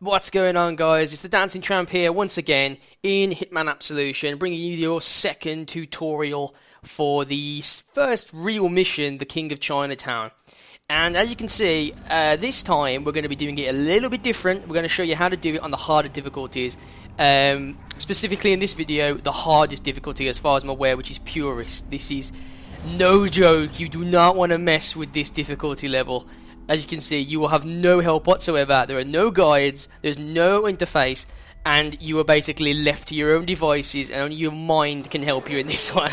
What's going on, guys? It's the Dancing Tramp here once again in Hitman Absolution, bringing you your second tutorial for the first real mission, the King of Chinatown. And as you can see, this time we're going to be doing it a little bit different. We're going to show you how to do it on the harder difficulties. Specifically in this video, the hardest difficulty as far as I'm aware, which is Purist. This is no joke. You do not want to mess with this difficulty level. As you can see, you will have no help whatsoever. There are no guides, there's no interface, and you are basically left to your own devices, and only your mind can help you in this one.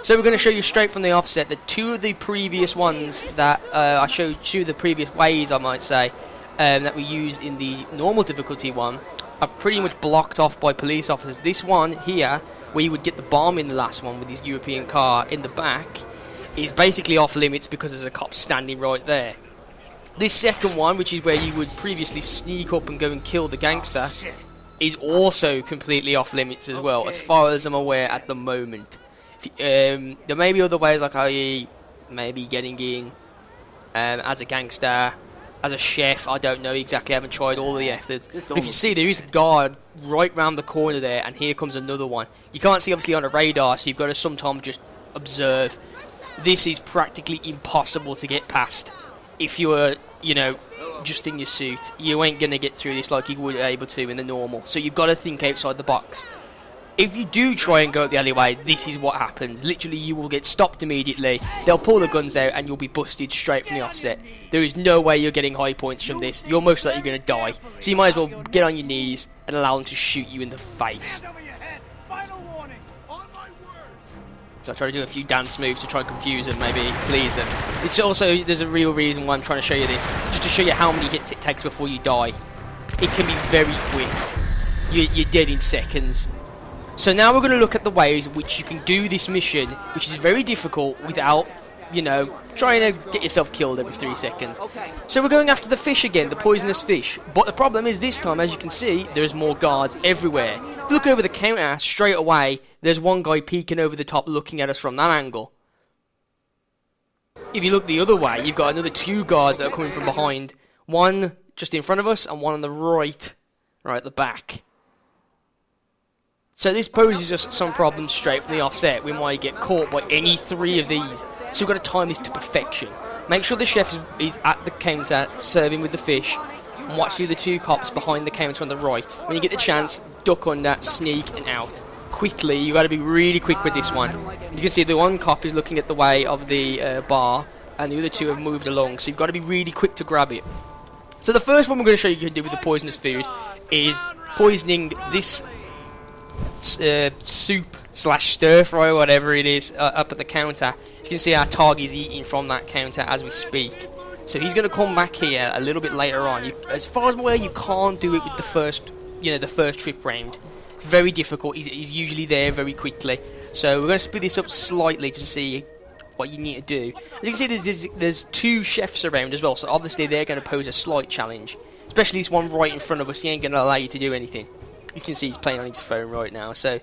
So we're going to show you straight from the offset that two of the previous ones that I showed you, the previous ways I might say, that we used in the normal difficulty one, are pretty much blocked off by police officers. This one here, where you would get the bomb in the last one with his European car in the back, is basically off limits because there's a cop standing right there. This second one, which is where you would previously sneak up and go and kill the gangster, is also completely off limits as well, as far as I'm aware at the moment. There may be other ways, like maybe getting in as a gangster, as a chef. I don't know exactly, I haven't tried all the efforts. But if you see, there is a guard right round the corner there, and here comes another one. You can't see obviously on a radar, so you've got to sometimes just observe. This is practically impossible to get past. If you're, you know, just in your suit, you ain't going to get through this like you would be able to in the normal. So you've got to think outside the box. If you do try and go up the alleyway, this is what happens. Literally, you will get stopped immediately. They'll pull the guns out and you'll be busted straight from the offset. There is no way you're getting high points from this. You're most likely going to die. So you might as well get on your knees and allow them to shoot you in the face. So I try to do a few dance moves to try and confuse them, maybe please them. It's also, there's a real reason why I'm trying to show you this, just to show you how many hits it takes before you die. It can be very quick. You're dead in seconds. So now we're going to look at the ways in which you can do this mission, which is very difficult without, you know, trying to get yourself killed every 3 seconds. So we're going after the fish again, the poisonous fish. But the problem is this time, as you can see, there's more guards everywhere. If you look over the counter, straight away, there's one guy peeking over the top looking at us from that angle. If you look the other way, you've got another 2 guards that are coming from behind. One just in front of us and one on the right at the back. So this poses us some problems straight from the offset. We might get caught by any 3 of these. So we've got to time this to perfection. Make sure the chef is at the counter serving with the fish. And watch the other 2 cops behind the counter on the right. When you get the chance, duck under, sneak and out. Quickly, you've got to be really quick with this one. You can see the one cop is looking at the way of the bar. And the other 2 have moved along. So you've got to be really quick to grab it. So the first one we're going to show you can do with the poisonous food is poisoning this soup slash stir fry, whatever it is, up at the counter. You can see our target is eating from that counter as we speak. So he's going to come back here a little bit later on. As far as I'm aware, you can't do it with the first trip round. It's very difficult. He's usually there very quickly. So we're going to speed this up slightly to see what you need to do. As you can see, there's 2 chefs around as well. So obviously they're going to pose a slight challenge. Especially this one right in front of us. He ain't going to allow you to do anything. You can see he's playing on his phone right now, so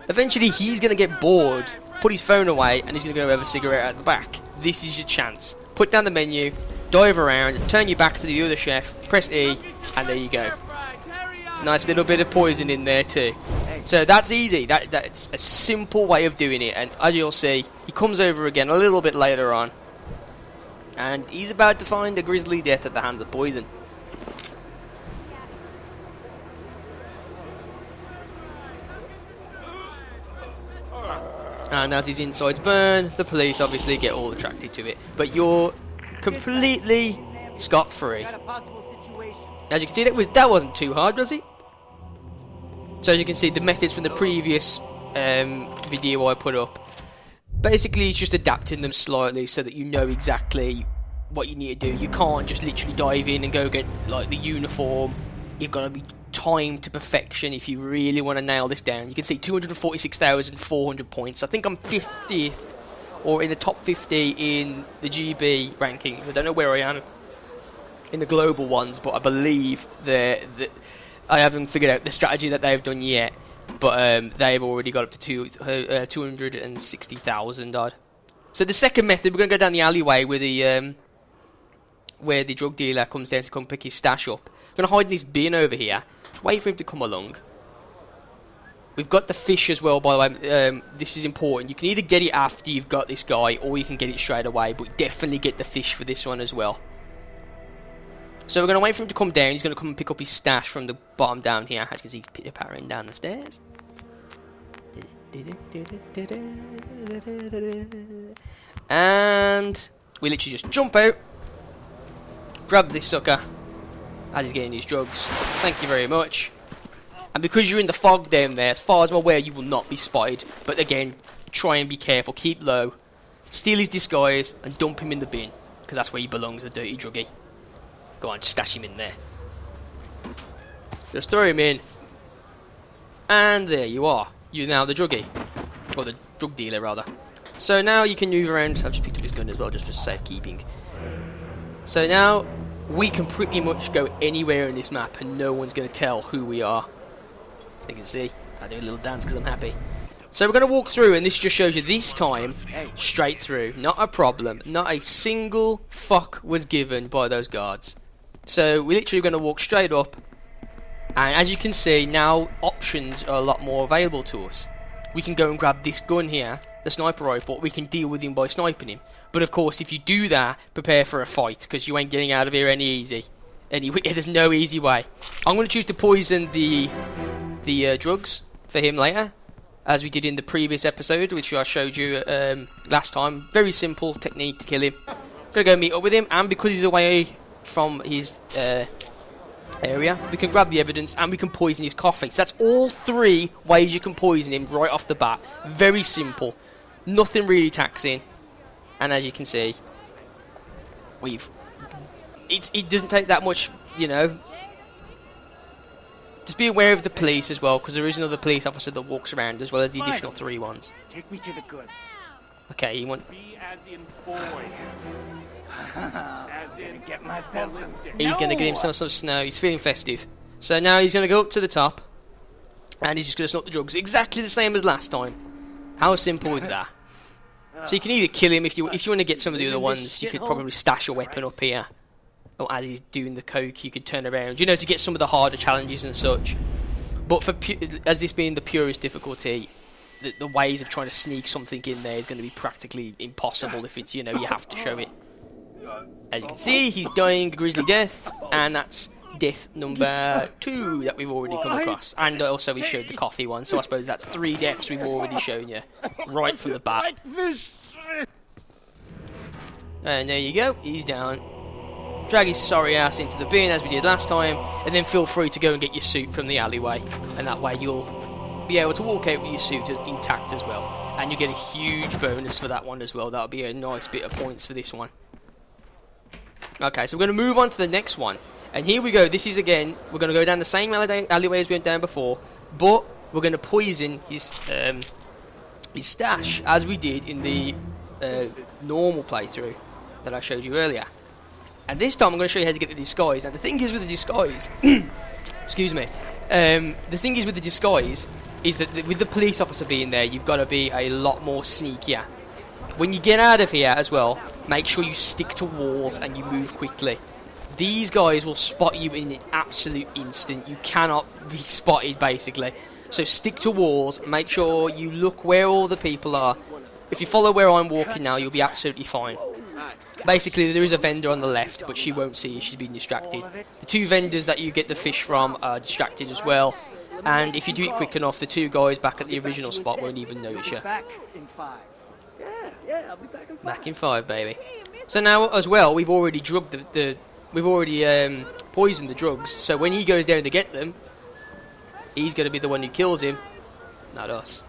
eventually he's going to get bored, put his phone away, and he's going to go have a cigarette at the back. This is your chance. Put down the menu, dive around, turn your back to the other chef, press E, and there you go. Nice little bit of poison in there too. So that's easy. That's a simple way of doing it, and as you'll see, he comes over again a little bit later on, and he's about to find a grisly death at the hands of poison. And as his insides burn, the police obviously get all attracted to it. But you're completely scot-free. As you can see, that wasn't too hard, was it? So as you can see, the methods from the previous video I put up, basically it's just adapting them slightly so that you know exactly what you need to do. You can't just literally dive in and go get like the uniform. You've got to be timed to perfection if you really want to nail this down. You can see 246,400 points. I think I'm 50th or in the top 50 in the GB rankings. I don't know where I am in the global ones, but I believe that I haven't figured out the strategy that they've done yet, but they've already got up to 260,000 odd. So the second method, we're going to go down the alleyway with the where the drug dealer comes down to come pick his stash up. I'm going to hide in this bin over here. Just wait for him to come along. We've got the fish as well, by the way. This is important. You can either get it after you've got this guy, or you can get it straight away, but definitely get the fish for this one as well. So we're going to wait for him to come down. He's going to come and pick up his stash from the bottom down here. As you can see, he's pitter-pattering down the stairs. And we literally just jump out, grab this sucker as he's getting his drugs. Thank you very much. And because you're in the fog down there, as far as I'm aware, you will not be spotted. But again, try and be careful, keep low, steal his disguise, and dump him in the bin, because that's where he belongs, the dirty druggie. Go on, just stash him in there. Just throw him in, and there you are. You're now the druggie, or the drug dealer rather. So now you can move around. I've just picked up his gun as well, just for safekeeping. So now we can pretty much go anywhere in this map, and no one's going to tell who we are. You can see, I do a little dance because I'm happy. So we're going to walk through, and this just shows you this time, straight through. Not a problem. Not a single fuck was given by those guards. So we're literally going to walk straight up, and as you can see, now options are a lot more available to us. We can go and grab this gun here, the sniper rifle. We can deal with him by sniping him. But of course, if you do that, prepare for a fight, because you ain't getting out of here any easy. There's no easy way. I'm going to choose to poison the drugs for him later, as we did in the previous episode, which I showed you last time. Very simple technique to kill him. Gonna go meet up with him, and because he's away from his area, we can grab the evidence and we can poison his coffee. So that's all 3 ways you can poison him right off the bat. Very simple, nothing really taxing, and as you can see, it doesn't take that much, you know. Just be aware of the police as well, because there is another police officer that walks around, as well as the additional 3 ones. Take me to the goods. Okay, you want... Be as in boy. As in get myself some He's going to get himself some snow. He's feeling festive. So now he's going to go up to the top, and he's just going to snort the drugs. Exactly the same as last time. How simple is that? So you can either kill him, if you want to get some of the other ones, you could probably stash a weapon up here. Or as he's doing the coke, you could turn around, you know, to get some of the harder challenges and such. But for as this being the purest difficulty, the ways of trying to sneak something in there is going to be practically impossible if it's, you know, you have to show it. As you can see, he's dying a grisly death, and that's death number 2 that we've already come across. And also we showed the coffee one, so I suppose that's 3 deaths we've already shown you, right from the bat. And there you go, he's down. Drag his sorry ass into the bin as we did last time, and then feel free to go and get your suit from the alleyway, and that way you'll be able to walk out with your suit intact as well, and you get a huge bonus for that one as well. That'll be a nice bit of points for this one. Okay, so we're going to move on to the next one, and here we go. This is, again, we're going to go down the same alleyway as we went down before, but we're going to poison his stash as we did in the normal playthrough that I showed you earlier. And this time I'm going to show you how to get the disguise. Now the thing is with the disguise, excuse me, the thing is with the disguise is that with the police officer being there, you've got to be a lot more sneakier. When you get out of here as well, make sure you stick to walls and you move quickly. These guys will spot you in an absolute instant. You cannot be spotted, basically. So stick to walls, make sure you look where all the people are. If you follow where I'm walking now, you'll be absolutely fine. Basically, there is a vendor on the left, but she won't see you, she's been distracted. The 2 vendors that you get the fish from are distracted as well. And if you do it quick enough, the 2 guys back at the original spot won't even notice you. Back in 5. Yeah, I'll be back in 5. Back in 5, baby. So now, as well, we've already drugged we've already poisoned the drugs. So when he goes down to get them, he's going to be the one who kills him, not us.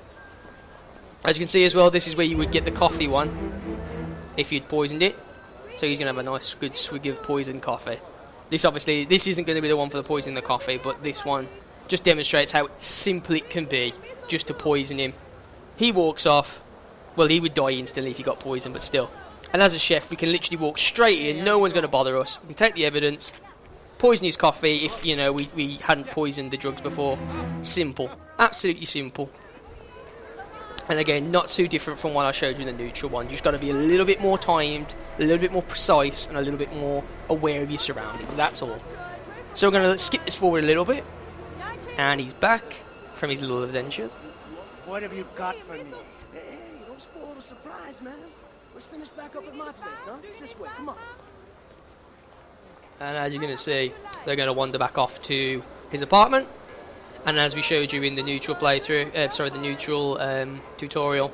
As you can see as well, this is where you would get the coffee one, if you'd poisoned it. So he's going to have a nice good swig of poisoned coffee. This isn't going to be the one for the poisoning the coffee, but this one just demonstrates how simple it can be just to poison him. He walks off. Well, he would die instantly if he got poisoned, but still. And as a chef, we can literally walk straight in. No one's going to bother us. We can take the evidence, poison his coffee if, you know, we hadn't poisoned the drugs before. Simple. Absolutely simple. And again, not too different from what I showed you in the neutral one. You just got to be a little bit more timed, a little bit more precise, and a little bit more aware of your surroundings. That's all. So we're going to skip this forward a little bit. And he's back from his little adventures. What have you got for me? Hey, don't spoil the surprise, man. Let's finish back up at my place, huh? It's this way, come on. And as you're going to see, they're going to wander back off to his apartment. And as we showed you in the neutral playthrough, the neutral tutorial,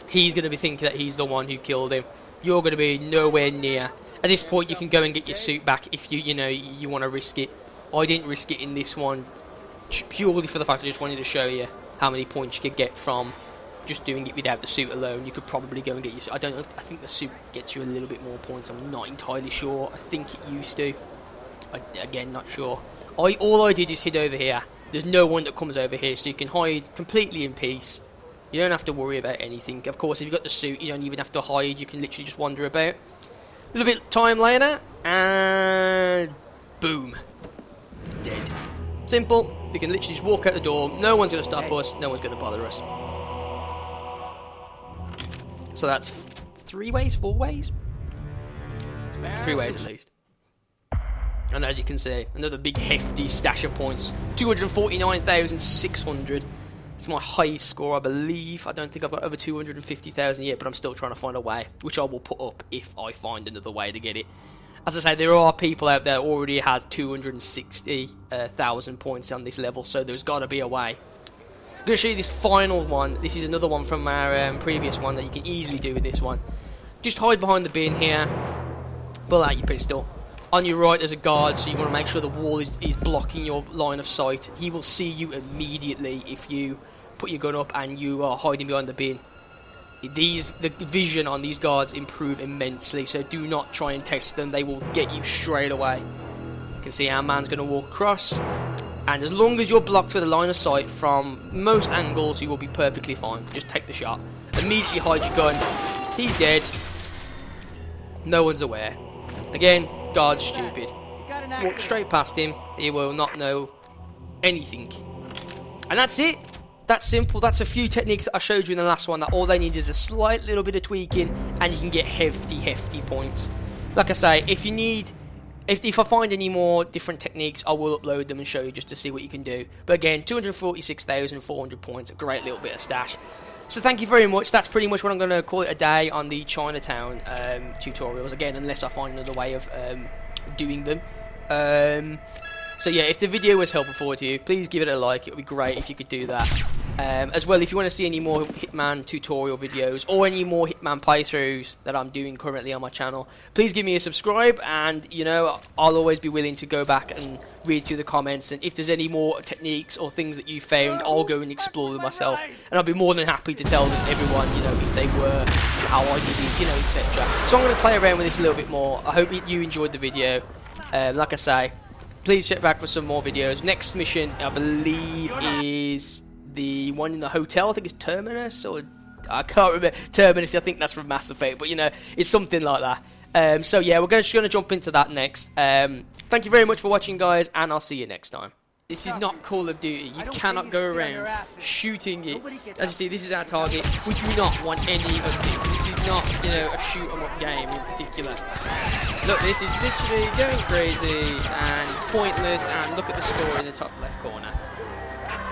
he's going to be thinking that he's the one who killed him. You're going to be nowhere near. At this point, you can go and get your suit back if you want to risk it. I didn't risk it in this one purely for the fact I just wanted to show you how many points you could get from just doing it without the suit alone. You could probably go and get your suit. I don't know. I think the suit gets you a little bit more points. I'm not entirely sure. I think it used to. Again, not sure. All I did is hid over here. There's no one that comes over here, so you can hide completely in peace. You don't have to worry about anything. Of course, if you've got the suit, you don't even have to hide. You can literally just wander about. A little bit of time later, and boom. Dead. Simple. We can literally just walk out the door. No one's going to stop us. No one's going to bother us. So that's 3 ways? 4 ways? 3 ways at least. And as you can see, another big hefty stash of points. 249,600. It's my highest score, I believe. I don't think I've got over 250,000 yet, but I'm still trying to find a way, which I will put up if I find another way to get it. As I say, there are people out there already has 260,000 points on this level, so there's got to be a way. I'm going to show you this final one. This is another one from our previous one that you can easily do with this one. Just hide behind the bin here. Pull out your pistol. On your right there's a guard, so you want to make sure the wall is blocking your line of sight. He will see you immediately if you put your gun up and you are hiding behind the bin. The vision on these guards improve immensely, so do not try and test them. They will get you straight away. You can see our man's going to walk across, and as long as you're blocked with a line of sight from most angles, you will be perfectly fine. Just take the shot. Immediately hide your gun. He's dead. No one's aware. Again, guard's stupid. Walk straight past him. He will not know anything. And that's it. That's simple. That's a few techniques that I showed you in the last one, that all they need is a slight little bit of tweaking and you can get hefty points. Like I say, if I find any more different techniques, I will upload them and show you just to see what you can do. But again, 246,400 points, a great little bit of stash. So thank you very much. That's pretty much what I'm going to call it a day on the Chinatown tutorials. Again, unless I find another way of doing them. So yeah, if the video was helpful to you, please give it a like. It would be great if you could do that. As well, if you want to see any more Hitman tutorial videos or any more Hitman playthroughs that I'm doing currently on my channel, please give me a subscribe, and I'll always be willing to go back and read through the comments, and if there's any more techniques or things that you found, I'll go and explore them myself, and I'll be more than happy to tell everyone, if they were, how I did it, etc. So I'm going to play around with this a little bit more. I hope you enjoyed the video. Like I say, please check back for some more videos. Next mission, I believe, is the one in the hotel. I think it's Terminus, or I can't remember. Terminus, I think that's from Mass Effect, but it's something like that. So yeah, we're just going to jump into that next. Thank you very much for watching, guys, and I'll see you next time. This is not Call of Duty. You cannot go around shooting it. As you see, this is our target. We do not want any of this. This is not, a shoot 'em up game in particular. Look, this is literally going crazy and pointless, and look at the score in the top left corner.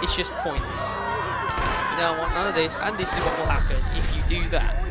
It's just pointless. You don't want none of this, and this is what will happen if you do that.